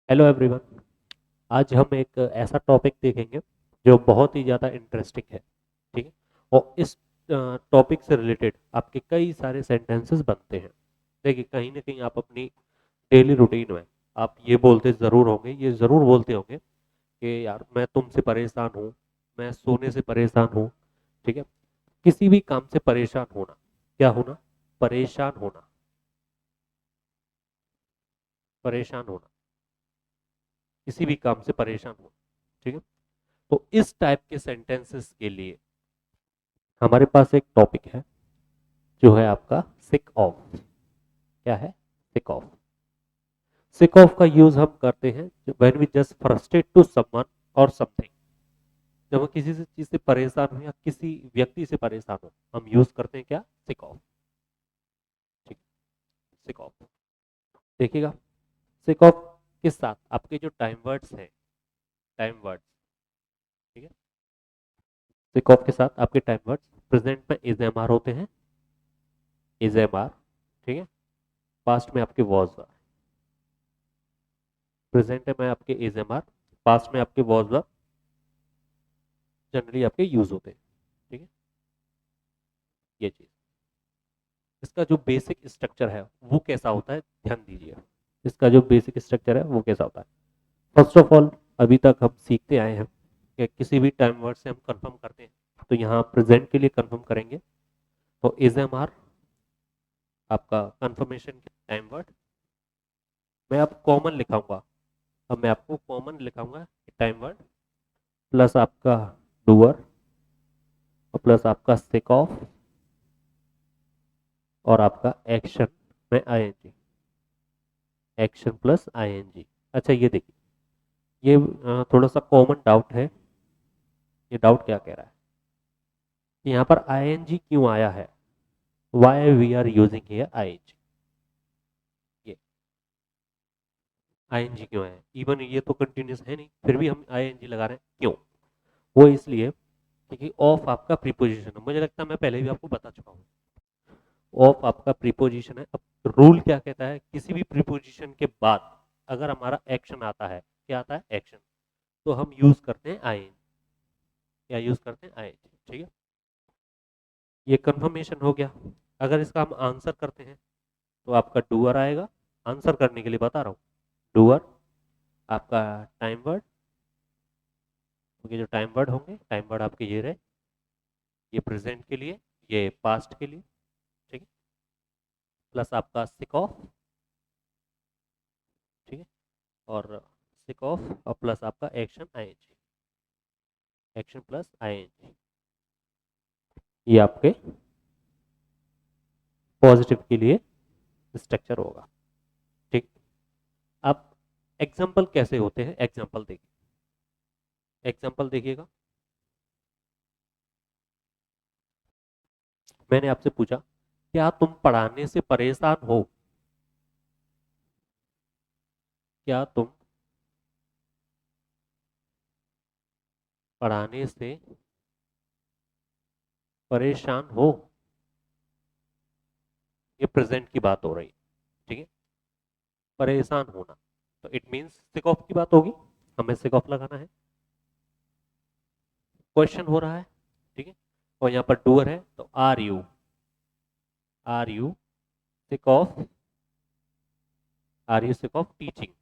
Hello everyone. आज हम एक ऐसा टॉपिक देखेंगे जो बहुत ही ज़्यादा इंटरेस्टिंग है। ठीक है। और इस टॉपिक से रिलेटेड आपके कई सारे सेंटेंसेस बनते हैं। देखिए, कहीं ना कहीं आप अपनी डेली रूटीन में आप ये बोलते ज़रूर होंगे, ये ज़रूर बोलते होंगे कि यार मैं तुमसे परेशान हूँ, मैं सोने से परेशान हूँ। ठीक है। किसी भी काम से परेशान होना, क्या होना? परेशान होना, परेशान होना, किसी भी काम से परेशान होना। ठीक है। तो इस टाइप के सेंटेंसेस के लिए हमारे पास एक टॉपिक है जो है आपका सिक ऑफ। क्या है? सिक ऑफ। सिक ऑफ का यूज हम करते हैं when we just frustrate to someone और समथिंग। जब हम किसी से चीज से परेशान हो या किसी व्यक्ति से परेशान हो, हम यूज करते हैं क्या? सिक ऑफ। ठीक। सिक ऑफ। देखिएगा, सिक ऑफ के साथ आपके जो टाइम वर्ड्स हैं, टाइम वर्ड्स। ठीक है। सिक ऑफ के साथ आपके टाइम वर्ड्स प्रेजेंट में इज एम आर होते हैं। Is am are. ठीक है। पास्ट में आपके वॉज। प्रेजेंट में आपके इज एम आर, पास्ट में आपके वॉज जनरली आपके यूज होते हैं। ठीक है। ये चीज, इसका जो बेसिक स्ट्रक्चर है वो कैसा होता है, ध्यान दीजिए। इसका जो बेसिक स्ट्रक्चर है वो कैसा होता है। फर्स्ट ऑफ ऑल, अभी तक हम सीखते आए हैं कि किसी भी टाइम वर्ड से हम कंफर्म करते हैं, तो यहाँ प्रेजेंट के लिए कंफर्म करेंगे तो इज एम आर आपका कंफर्मेशन टाइम वर्ड। मैं आप कॉमन लिखाऊंगा, अब मैं आपको कॉमन लिखाऊंगा टाइम वर्ड प्लस आपका डूअर और प्लस आपका सिक ऑफ और आपका एक्शन में आईएनजी। Action plus ING. अच्छा, ये देखिए, ये थोड़ा सा कॉमन डाउट है। ये डाउट क्या कह रहा है कि यहाँ पर आईएनजी क्यों आया है? Why we are using here ING? ये आईएनजी क्यों आया है? इवन ये तो कंटिन्यूस है नहीं, फिर भी हम आईएनजी लगा रहे हैं, क्यों? वो इसलिए क्योंकि ऑफ आपका प्रीपोजिशन है। मुझे लगता है मैं पहले भी आपको बता चुका हूँ। ऑफ आपका प्रीपोजिशन है। अब रूल क्या कहता है, किसी भी प्रीपोजिशन के बाद अगर हमारा एक्शन आता है, क्या आता है? एक्शन। तो हम यूज करते हैं आईएनजी। क्या यूज करते हैं? आईएनजी। ठीक है। ये कंफर्मेशन हो गया। अगर इसका हम आंसर करते हैं तो आपका डूअर आएगा। आंसर करने के लिए बता रहा हूँ, डूअर आपका टाइम वर्ड। क्योंकि जो टाइम वर्ड होंगे, टाइम वर्ड आपके ये रहे, ये प्रेजेंट के लिए, ये पास्ट के लिए। ठीक है। प्लस आपका सिक ऑफ। ठीक है। और सिक ऑफ और प्लस आपका action ING. Action plus ING, ये आपके पॉजिटिव के लिए स्ट्रक्चर होगा। ठीक। अब एग्जाम्पल कैसे होते हैं, एग्जाम्पल देखिए। एग्जाम्पल देखिएगा। मैंने आपसे पूछा, क्या तुम पढ़ाने से परेशान हो? क्या तुम पढ़ाने से परेशान हो? ये प्रेजेंट की बात हो रही है। ठीक है। परेशान होना, तो इट मींस सिक ऑफ की बात होगी, हमें सिक ऑफ लगाना है। क्वेश्चन हो रहा है। ठीक है। और यहाँ पर डूअर है, तो are you sick of, are you sick of teaching?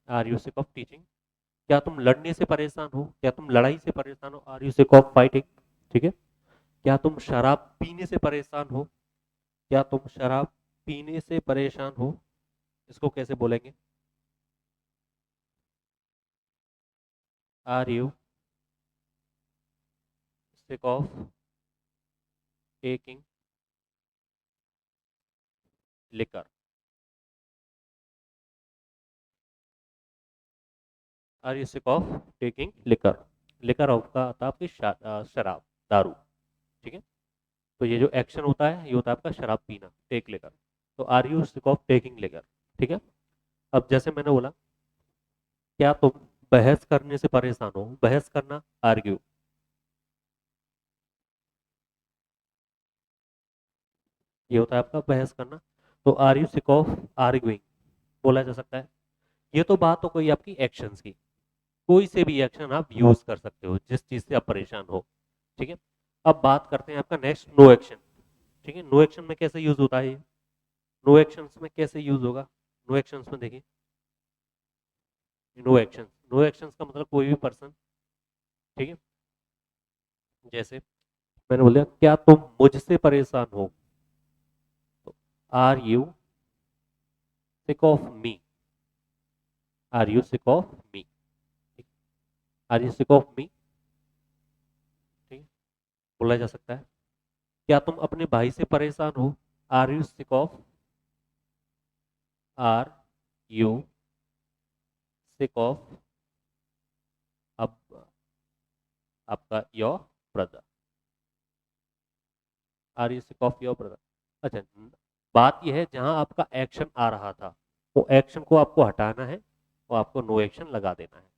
Are you sick of teaching? क्या तुम लड़ने से परेशान हो? क्या तुम लड़ाई से परेशान हो? Are you sick of fighting? ठीक है। क्या तुम शराब पीने से परेशान हो? क्या तुम शराब पीने से परेशान हो? इसको कैसे बोलेंगे? Are you sick of taking liquor? Are you sick of taking liquor? Liquor आपका आता है आपकी शराब, दारू। ठीक है। तो ये जो एक्शन होता है ये होता है आपका शराब पीना, टेक लिकर। तो are you sick of taking liquor? ठीक है। अब जैसे मैंने बोला, क्या तुम बहस करने से परेशान हो? बहस करना, आर्ग्यू। ये होता है आपका बहस करना। तो are you sick of arguing? बोला जा सकता है। ये तो बात हो गई आपकी एक्शंस की। कोई से भी एक्शन आप यूज कर सकते हो जिस चीज से आप परेशान हो। ठीक है, अब बात करते हैं आपका नेक्स्ट नो एक्शन। ठीक है, नो एक्शन में कैसे यूज होता है ये? नो एक्शंस में कैसे यूज होगा? नो एक्शंस में देखिए, नो एक्शन, नो एक्शंस का मतलब कोई भी पर्सन। ठीक है, जैसे मैंने बोल दिया क्या तुम मुझसे परेशान हो, तो are you sick of me, are you sick of me, are you sick of me. ठीक है, बोला जा सकता है। क्या तुम अपने भाई से परेशान हो, are you sick of, are you sick of, अब आपका your brother, are you sick of your brother. अच्छा, बात यह है जहां आपका एक्शन आ रहा था, वो एक्शन को आपको हटाना है, और आपको नो एक्शन लगा देना है।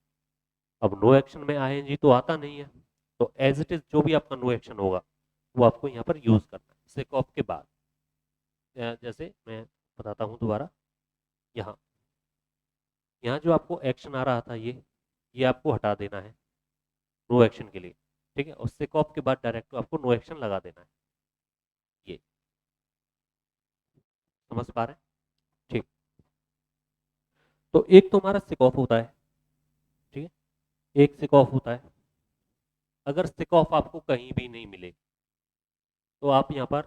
अब नो एक्शन में आईएनजी तो आता नहीं है, तो एज इट इज जो भी आपका नो एक्शन होगा वो आपको यहाँ पर यूज करना है सिक ऑफ के बाद। जैसे मैं बताता हूँ दोबारा, यहाँ यहाँ जो आपको एक्शन आ रहा था ये आपको हटा देना है नो एक्शन के लिए। ठीक है, और सिक ऑफ के बाद डायरेक्ट आपको नो एक्शन लगा देना है। ये समझ पा रहे हैं? ठीक, तो एक तो हमारा सिक ऑफ होता है। ठीक है, एक सिक ऑफ होता है। अगर सिक ऑफ आपको कहीं भी नहीं मिले तो आप यहाँ पर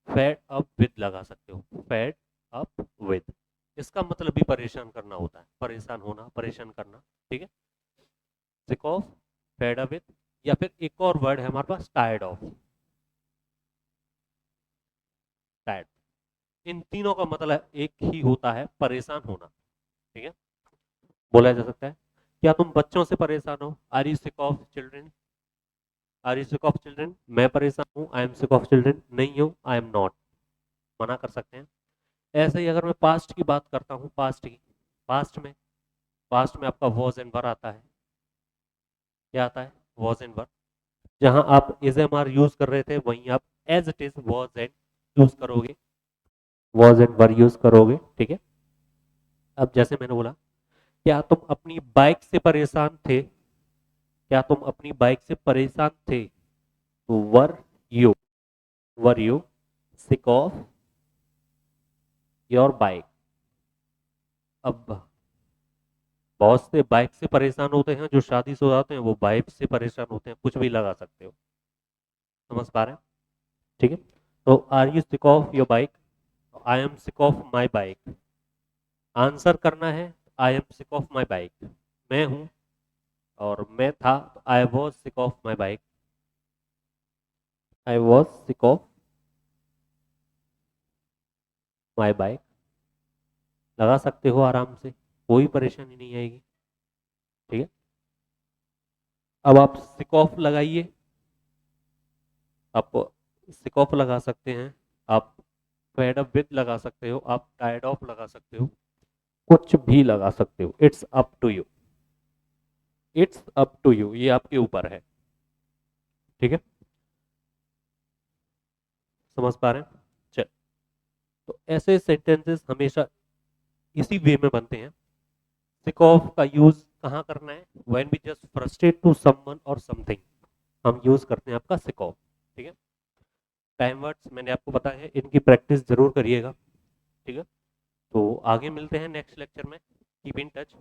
फेड अप विद लगा सकते हो, फेड अप विद। इसका मतलब भी परेशान करना होता है, परेशान होना, परेशान करना। ठीक है, sick of, fed up with, या फिर एक और वर्ड है हमारे पास टायर्ड ऑफ, टायर्ड। इन तीनों का मतलब एक ही होता है, परेशान होना। ठीक है, बोला जा सकता है क्या तुम बच्चों से परेशान हो, are you sick of children, are you sick of children. मैं परेशान हूँ, I am sick of children. नहीं हूँ, आई एम नॉट, मना कर सकते हैं। ऐसे ही अगर मैं पास्ट की बात करता हूँ, पास्ट की, पास्ट में आपका वॉज एंड वर आता है। क्या आता है? वॉज एंड वर। जहां आप इज एम आर यूज कर रहे थे वहीं आप as it is was and use करोगे, वॉज एंड वर यूज करोगे। ठीक है, अब जैसे मैंने बोला क्या तुम अपनी बाइक से परेशान थे, क्या तुम अपनी बाइक से परेशान थे, तो you were you sick of your bike. अब बहुत से बाइक से परेशान होते हैं, जो शादी से हो जाते हैं वो बाइक से परेशान होते हैं, कुछ भी लगा सकते हो। समझ पा रहे हैं? ठीक है, तो are you sick of your bike, I am sick of my bike. Answer करना है, I am sick of my bike, मैं हूं और मैं था, तो I was sick of my bike, I was sick of my bike. लगा सकते हो आराम से, कोई परेशानी नहीं आएगी। ठीक है, अब आप सिक ऑफ लगाइए, आप सिक ऑफ लगा सकते हैं, आप फेड अप विद लगा सकते हो, आप टायर्ड ऑफ लगा सकते हो, कुछ भी लगा सकते हो। It's up to you, it's up to you, ये आपके ऊपर है। ठीक है, समझ पा रहे हैं? चल, तो ऐसे सेंटेंसेस हमेशा इसी वे में बनते हैं। सिक ऑफ का यूज कहाँ करना है? When we just frustrate to someone और समथिंग, हम यूज करते हैं आपका सिक ऑफ। ठीक है, टाइम वर्ड्स मैंने आपको बताया है, इनकी प्रैक्टिस जरूर करिएगा। ठीक है, तो आगे मिलते हैं नेक्स्ट लेक्चर में। Keep in touch.